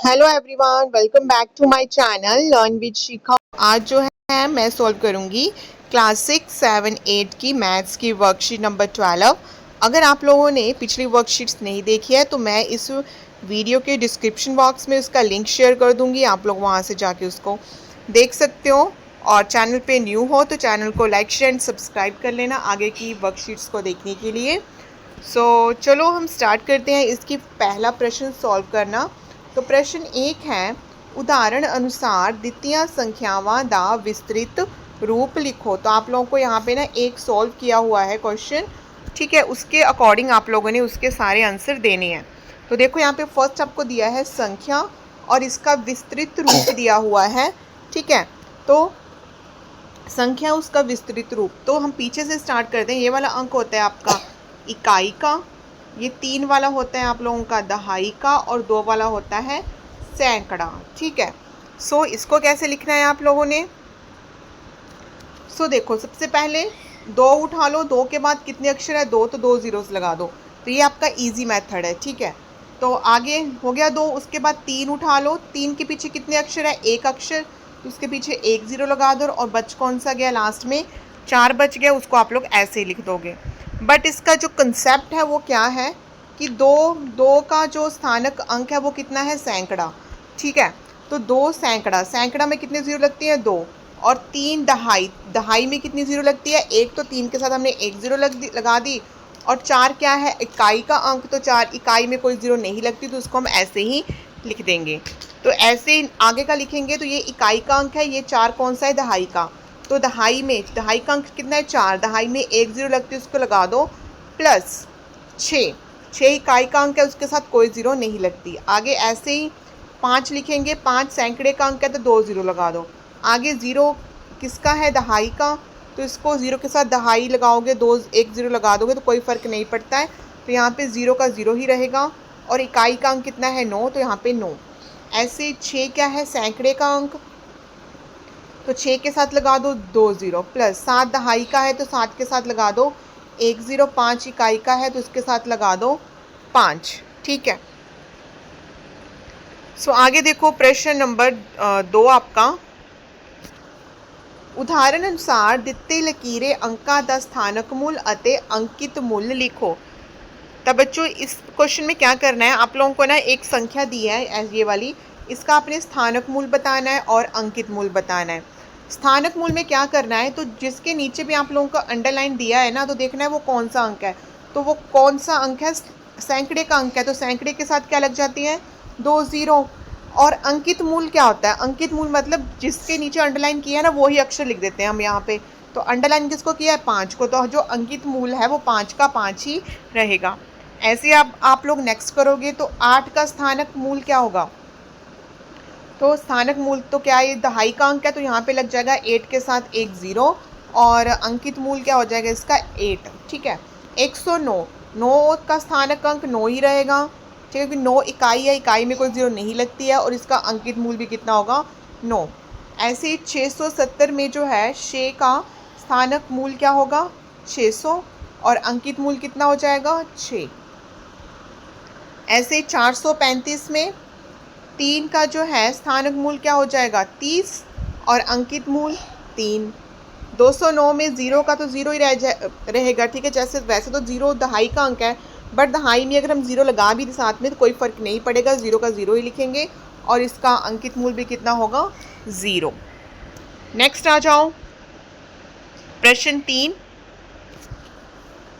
Hello everyone, welcome back to my channel learn with Shikha. आज जो है मैं सॉल्व करूंगी क्लास 6, 7, 8 की मैथ्स की वर्कशीट नंबर 12। अगर आप लोगों ने पिछली वर्कशीट्स नहीं देखी है तो मैं इस वीडियो के डिस्क्रिप्शन बॉक्स में उसका लिंक शेयर कर दूंगी, आप लोग वहां से जाके उसको देख सकते हो। और चैनल पे न्यू हो तो चैनल को लाइक शेयर एंड सब्सक्राइब कर लेना आगे की वर्कशीट्स को देखने के लिए। चलो हम स्टार्ट करते हैं इसकी पहला प्रश्न सॉल्व करना। तो प्रश्न 1 है, उदाहरण अनुसार द्वितीय संख्यावां दा विस्तृत रूप लिखो। तो आप लोगों को यहाँ पे ना एक सॉल्व किया हुआ है क्वेश्चन, ठीक है, उसके अकॉर्डिंग आप लोगों ने उसके सारे आंसर देने हैं। तो देखो यहाँ पे फर्स्ट आपको दिया है संख्या और इसका विस्तृत रूप दिया हुआ है, ठीक है। तो संख्या उसका विस्तृत रूप, तो हम पीछे से स्टार्ट करते हैं। ये वाला अंक होता है आपका इकाई का, ये 3 वाला होता है आप लोगों का दहाई का और 2 वाला होता है सैकड़ा, ठीक है। इसको कैसे लिखना है आप लोगों ने। देखो सबसे पहले 2 उठा लो, 2 के बाद कितने अक्षर है 2, तो 2 जीरोस लगा दो। तो ये आपका इजी मेथड है, ठीक है। तो आगे हो गया 2, उसके बाद 3 उठा लो, 3 के पीछे कितने अक्षर है 1 अक्षर, तो उसके पीछे 1 जीरो लगा दो। और बच कौन सा गया लास्ट में 4 बच गया, उसको आप लोग ऐसे ही लिख दोगे। बट इसका जो कंसेप्ट है वो क्या है कि दो का जो स्थानक अंक है वो कितना है सैकड़ा, ठीक है। तो 2 सैकड़ा, सैकड़ा में कितने जीरो लगती है 2, और 3 दहाई, दहाई में कितनी जीरो लगती है 1, तो 3 के साथ हमने 1 जीरो लगा दी। और 4 क्या है इकाई का अंक, तो 4 इकाई में कोई जीरो नहीं लगती, तो उसको हम ऐसे ही लिख देंगे। तो ऐसे आगे का लिखेंगे तो ये इकाई का अंक है, ये 4 कौन सा है दहाई का, तो दहाई का अंक कितना है 4, दहाई में 1 जीरो लगती है उसको लगा दो, प्लस 6 इकाई का अंक है उसके साथ कोई जीरो नहीं लगती। आगे ऐसे ही 5 लिखेंगे, 5 सैकड़े का अंक है तो 2 जीरो लगा दो। आगे 0 किसका है दहाई का, तो इसको 0 के साथ दहाई लगाओगे, 1 जीरो लगा दोगे तो कोई फ़र्क नहीं पड़ता है, तो यहाँ पे 0 का 0 ही रहेगा। और इकाई का अंक कितना है 9, तो यहाँ पे 9। ऐसे 6 क्या है सैकड़े का अंक, तो 6 के साथ लगा दो 2 जीरो, प्लस 7 दहाई का है तो 7 के साथ लगा दो 1 जीरो, 5 इकाई का है तो उसके साथ लगा दो 5, ठीक है। आगे देखो प्रश्न नंबर 2 आपका, उदाहरण अनुसार ਦਿੱਤੇ लकीरें अंकों का स्थानक मूल अते अंकित मूल्य लिखो। तब बच्चों इस क्वेश्चन में क्या करना है, आप लोगों को ना एक संख्या दी है ये वाली, इसका आपने स्थानक मूल बताना है और अंकित मूल बताना है। स्थानक मूल में क्या करना है, तो जिसके नीचे भी आप लोगों को अंडरलाइन दिया है ना, तो देखना है वो कौन सा अंक है, तो वो कौन सा अंक है सैकड़े का अंक है, तो सैकड़े के साथ क्या लग जाती है 2 जीरो। और अंकित मूल क्या होता है, अंकित मूल मतलब जिसके नीचे अंडरलाइन किया है ना वही अक्षर लिख देते हैं हम यहाँ पे। तो अंडरलाइन किसको किया है 5 को, तो जो अंकित मूल है वो 5 का 5 ही रहेगा। ऐसे आप लोग नेक्स्ट करोगे तो 8 का स्थानक मूल क्या होगा, तो स्थानक मूल तो क्या है दहाई का अंक है, तो यहाँ पे लग जाएगा 8 के साथ 1 जीरो, और अंकित मूल क्या हो जाएगा इसका 8, ठीक है। 109, 9 का स्थानक अंक 9 ही रहेगा, ठीक है, क्योंकि 9 इकाई है, इकाई में कोई जीरो नहीं लगती है, और इसका अंकित मूल भी कितना होगा 9। ऐसे ही 670 में जो है 6 का स्थानक मूल क्या होगा 600, और अंकित मूल कितना हो जाएगा 6। ऐसे 435 में 3 का जो है स्थानक मूल क्या हो जाएगा 30, और अंकित मूल 3। 209 में 0 का तो 0 ही रहेगा, ठीक है, जैसे वैसे तो 0 दहाई का अंक है, बट दहाई में अगर हम 0 लगा भी साथ में तो कोई फ़र्क नहीं पड़ेगा, 0 का 0 ही लिखेंगे, और इसका अंकित मूल भी कितना होगा 0। नेक्स्ट आ जाओ प्रश्न 3,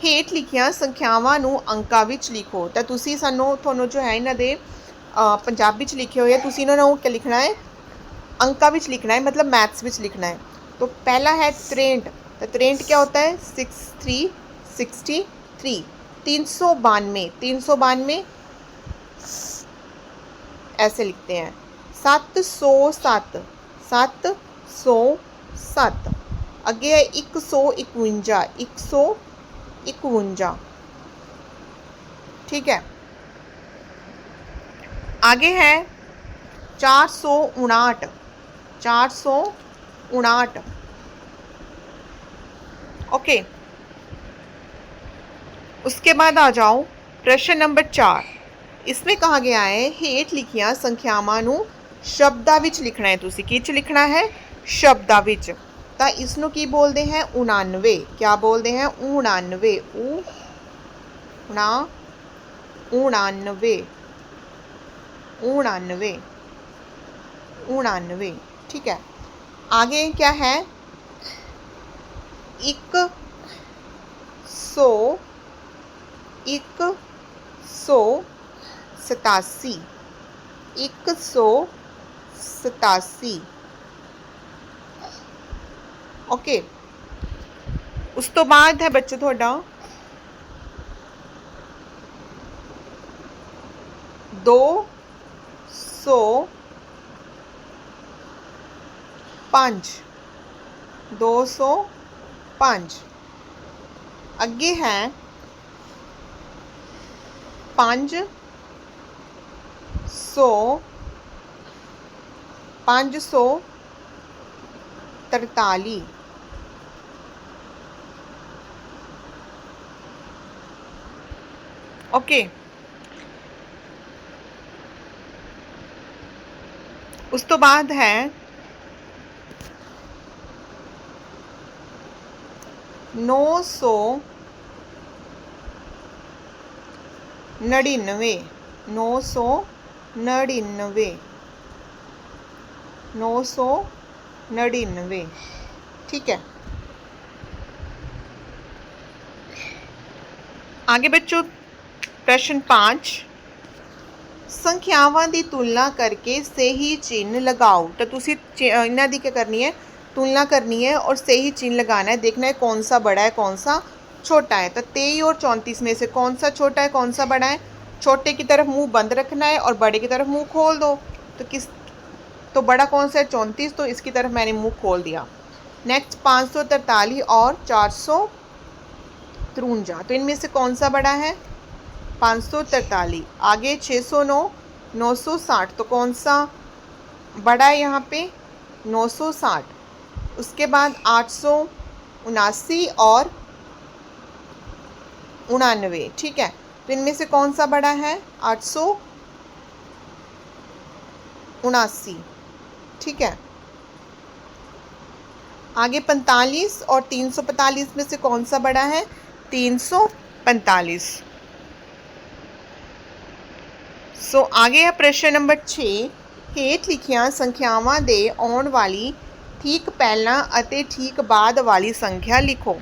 ਹੇਠ ਲਿਖੀਆਂ ਸੰਖਿਆਵਾਂ ਨੂੰ ਅੰਕਾਂ ਵਿੱਚ ਲਿਖੋ। ਤਾਂ ਤੁਸੀਂ ਤੁਹਾਨੂੰ ਜੋ ਹੈ ਇਹਨਾਂ ਦੇ ਪੰਜਾਬੀ 'ਚ ਲਿਖੇ ਹੋਏ ਆ, ਤੁਸੀਂ ਇਹਨਾਂ ਨੂੰ क्या लिखना है अंका विच लिखना है, मतलब मैथ्स विच लिखना है। तो पहला है 63, तो 63 क्या होता है 63 392 ऐसे लिखते हैं। 707 अगे है 151, ठीक है। आगे है 459, ओके। उसके बाद आ जाओ प्रश्न नंबर 4, इसमें कहा गया है हेठ लिखियां संख्यावां नूं शब्दां विच लिखना है। तुसीं किच लिखना है? शब्दां विच। तां इसनूं की बोलदे हैं? 99। क्या बोलते हैं? 99। 99 99 99। ठीक है, आगे क्या है? 187 187। ओके, उस तो बाद है बच्चों थोड़ा 205 205। अगे है 500 543। ओके, उस तो बाद है 999 999। ठीक है, आगे बच्चों प्रश्न 5, संख्यावां की तुलना करके सही चिन्ह लगाओ। तो तुसी इन्हां दी क्या करनी है? तुलना करनी है और सही चिन्ह लगाना है। देखना है कौन सा बड़ा है कौन सा छोटा है। तो 23 और 34 में से कौन सा छोटा है कौन सा बड़ा है? छोटे की तरफ मुंह बंद रखना है और बड़े की तरफ मुंह खोल दो। तो बड़ा कौन सा है? 34। तो इसकी तरफ मैंने मुंह खोल दिया। नेक्स्ट 543 और 453। तो इनमें से कौन सा बड़ा है? 543। आगे 609 960। तो कौन सा बड़ा है यहाँ पे? 960। उसके बाद 879 और 99। ठीक है, तो इनमें से कौन सा बड़ा है? 879। ठीक है, आगे 45 और 345 में से कौन सा बड़ा है? 345। सो आगे है प्रश्न नंबर 6, हेठ लिखियां संख्यावां दे आउण वाली ठीक पहला अते ठीक बाद वाली संख्या लिखो।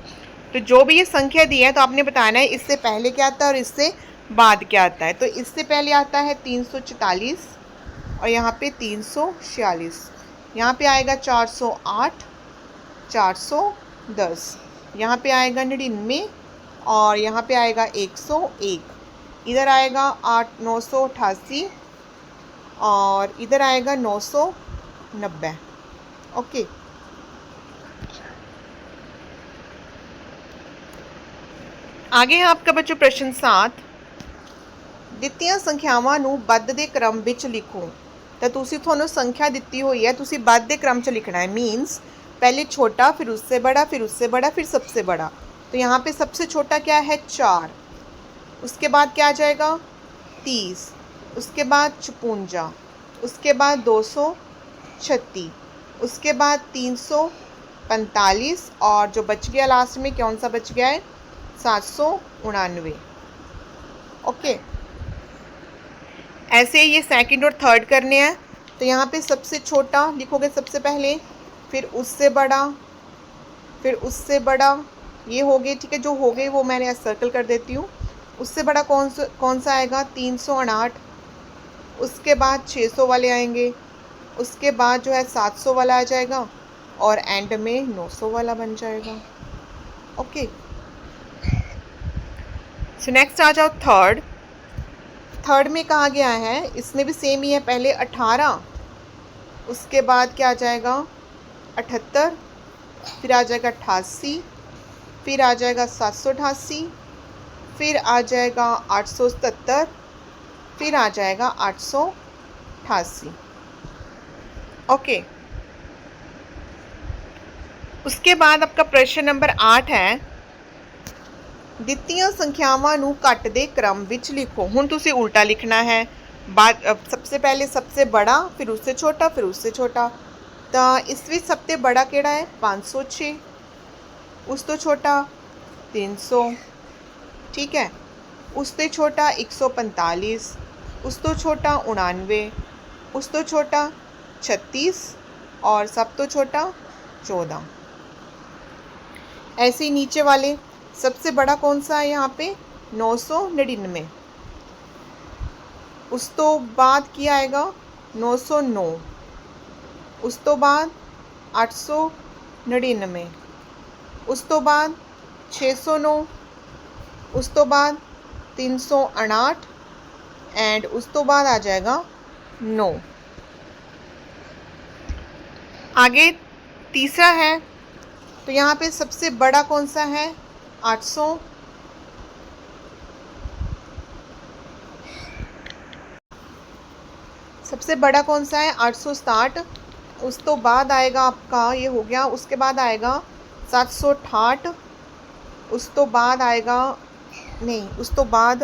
तो जो भी ये संख्या दी है तो आपने बताना है इससे पहले क्या आता है और इससे बाद क्या आता है। तो इससे पहले आता है 344 और यहाँ पे 346। यहाँ पे आएगा 408 410। यहाँ पे आएगा 99 और यहाँ पे आएगा 101। इधर आएगा 988 और इधर आएगा 990। ओके, आगे है आपका बच्चों प्रश्न 7, दित्तियां संख्यावां नूं बद दे क्रम विच लिखो। तो तुसी थोनों संख्या दित्ती हुई है, तुसी बद दे क्रम च लिखना है। मीन्स पहले छोटा फिर उससे बड़ा फिर उससे बड़ा फिर सबसे बड़ा। तो यहाँ पे सबसे छोटा क्या है? 4। उसके बाद क्या आ जाएगा? 30। उसके बाद 56। उसके बाद 236। उसके बाद 345 और जो बच गया लास्ट में कौन सा बच गया है? 799। ओके, ऐसे ये सेकंड और थर्ड करने हैं। तो यहाँ पे सबसे छोटा लिखोगे सबसे पहले, फिर उससे बड़ा फिर उससे बड़ा, ये हो गए। ठीक है, जो हो गए वो मैंने सर्कल कर देती हूँ। उससे बड़ा कौन सा आएगा? 308। उसके बाद 600 वाले आएंगे। उसके बाद जो है 700 वाला आ जाएगा और एंड में 900 वाला बन जाएगा। ओके, सो नेक्स्ट आ जाओ थर्ड। थर्ड में कहा गया है, इसमें भी सेम ही है। पहले 18, उसके बाद क्या आ जाएगा? 78, फिर आ जाएगा 88, फिर आ जाएगा 788, फिर आ जाएगा 877, फिर आ जाएगा 888। ओके, उसके बाद आपका प्रश्न नंबर 8 है, ਦਿੱਤੀਆਂ ਸੰਖਿਆਵਾਂ ਨੂੰ ਘੱਟ ਦੇ क्रम ਵਿੱਚ ਲਿਖੋ। ਹੁਣ ਤੁਸੀਂ उल्टा लिखना है। बाद सबसे पहले सबसे बड़ा, फिर उससे छोटा, फिर उससे छोटा। तो इस विच सबसे बड़ा केड़ा है 506, उस तो छोटा 300, ठीक है। उस तो छोटा 145, उस तो छोटा 99, उस तो छोटा 36 और सब तो छोटा 14। ऐसे ही नीचे वाले सबसे बड़ा कौन सा है यहाँ पे 999, उस तो बाद की आएगा 909, उस तो बाद 899, उस तो बाद 609, उस तो बाद 358 एंड उस तो बाद आ जाएगा 9। आगे तीसरा है, तो यहाँ पे सबसे बड़ा कौन सा है 800, सबसे बड़ा कौन सा है 860, उस तो बाद आएगा आपका ये हो गया, उसके बाद आएगा 768, उस तो बाद आएगा नहीं, उस तो बाद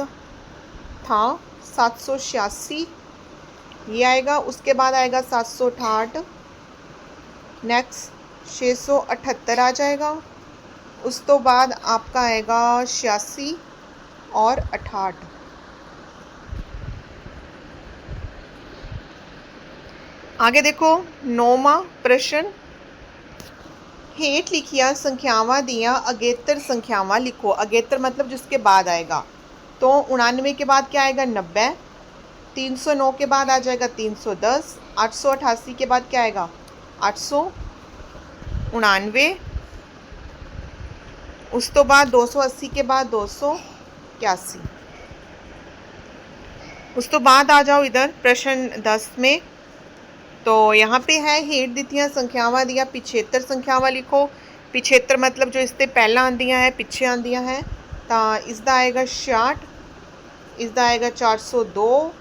था 786, ये आएगा, उसके बाद आएगा 768, नेक्स्ट 678 आ जाएगा, उस तो बाद आपका आएगा 86 और 68। आगे देखो 9वां प्रश्न, हेठ लिखिया संख्यावां दियां अगेतर संख्यावां लिखो। अगेतर मतलब जिसके बाद आएगा, तो 99 के बाद क्या आएगा 90, 309 के बाद आ जाएगा 310, 888 के बाद क्या आएगा 899, उस तो बाद 280 के बाद 281। उस तो बाद आ जाओ इधर प्रश्न 10 में, तो यहाँ पे है हेठ दित्तियां संख्यावां दियां पिछेतर संख्यावां लिखो। पिछेतर मतलब जो इससे पहला आंदियां है पिछे आंदियां है, तो इसका आएगा 66, इसका आएगा 402,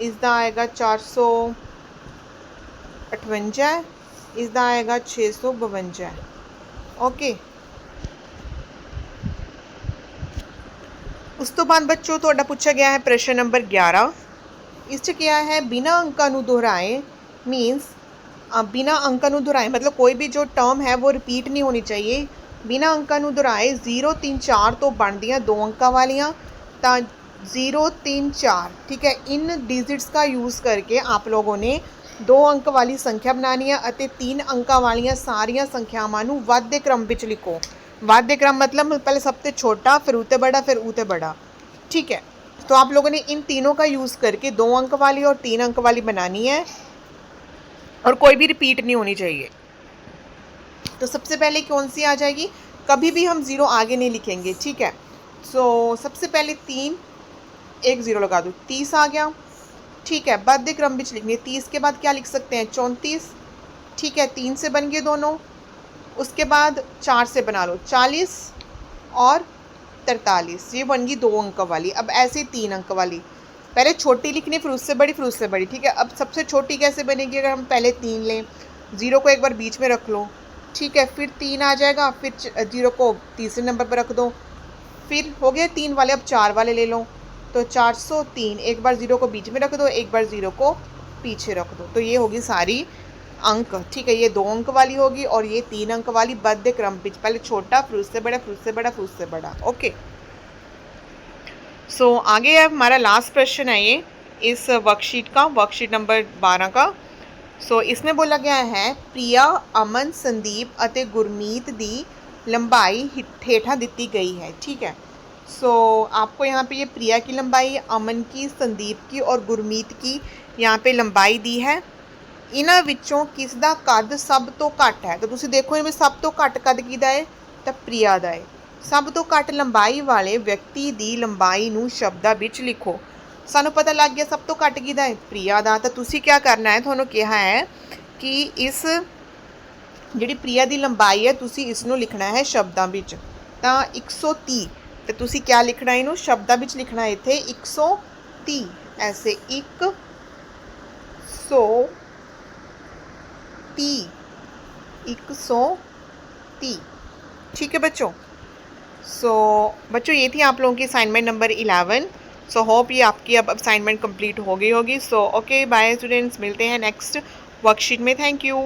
इसका आएगा 458, इसका आएगा 652। ओके, उस तो बाद बच्चों तुहाडा पूछा गया है प्रश्न नंबर 11। इस क्या है बिना अंकां नूं दोहराए, मीनस बिना अंकां नूं दोहराए मतलब कोई भी जो टर्म है वो रिपीट नहीं होनी चाहिए। बिना अंकां नूं दोहराए 0 3 4 तो बनदियां 2 अंकां वालियां, तो 0 3 4, ठीक है। इन डिजिट्स का यूज़ करके आप लोगों ने 2 अंक वाली संख्या बनानी है और 3 अंकां वालियां सारियां संख्यावां नूं वाधे क्रम विच लिखो। वाधे क्रम मतलब पहले सबसे छोटा, फिर उते बड़ा, फिर उते बड़ा, ठीक है। तो आप लोगों ने इन तीनों का यूज़ करके 2 अंक वाली और 3 अंक वाली बनानी है और कोई भी रिपीट नहीं होनी चाहिए। तो सबसे पहले कौन सी आ जाएगी, कभी भी हम 0 आगे नहीं लिखेंगे, ठीक है। सो सबसे पहले 3, एक 0 लगा दो, 30 आ गया, ठीक है। बाध्य क्रम में लिखनी है, 30 के बाद क्या लिख सकते हैं 34, ठीक है। 3 से बन गए दोनों, उसके बाद 4 से बना लो 40 और 43, ये बन गई 2 अंक वाली। अब ऐसे 3 अंक वाली, पहले छोटी लिखनी फिर उससे बड़ी, फिर उससे बड़ी, ठीक है। अब सबसे छोटी कैसे बनेगी, अगर हम पहले 3 लें, 0 को एक बार बीच में रख लो, ठीक है। फिर 3 आ जाएगा, फिर 0 को तीसरे नंबर पर रख दो, फिर हो गया 3 वाले। अब 4 वाले ले लो, तो 403, एक बार 0 को बीच में रख दो, एक बार 0 को पीछे रख दो, तो ये होगी सारी अंक, ठीक है। ये 2 अंक वाली होगी और ये 3 अंक वाली बद्ध क्रम पिच, पहले छोटा फिर उससे बड़ा, फिर उससे बड़ा, फिर उससे बड़ा। ओके, सो आगे अब हमारा लास्ट प्रश्न है ये इस वर्कशीट का, वर्कशीट नंबर 12 का। सो इसमें बोला गया है प्रिया, अमन, संदीप और गुरमीत दी लंबाई हेठा दी गई है, ठीक है। सो आपको यहाँ पे ये प्रिया की लंबाई, अमन की, संदीप की और गुरमीत की यहाँ पे लंबाई दी है। इन्हां विचों किस दा कद सब तो घट है, तो तुसीं देखो इनमें सब तो घट कद किहदा है, तो प्रिया दा है। सब तो घट लंबाई वाले व्यक्ति की लंबाई नूं शब्दां विच लिखो। सानूं पता लग गया सब तो घट किहदा है, प्रिया दा। तो तुसीं क्या करना है, तुहानूं कहा है कि इस जिहड़ी प्रिया की लंबाई है तुसीं इसनूं लिखना है शब्दां विच। तो 130, तो तुसीं क्या लिखना है, इनूं शब्दां विच लिखना है इत्थे 130, ऐसे 130, 130, ठीक है बच्चों। सो बच्चों ये थी आप लोगों की असाइनमेंट नंबर 11। सो होप ये आपकी अब असाइनमेंट कंप्लीट हो गई होगी। सो ओके बाय स्टूडेंट्स, मिलते हैं नेक्स्ट वर्कशीट में। Thank you.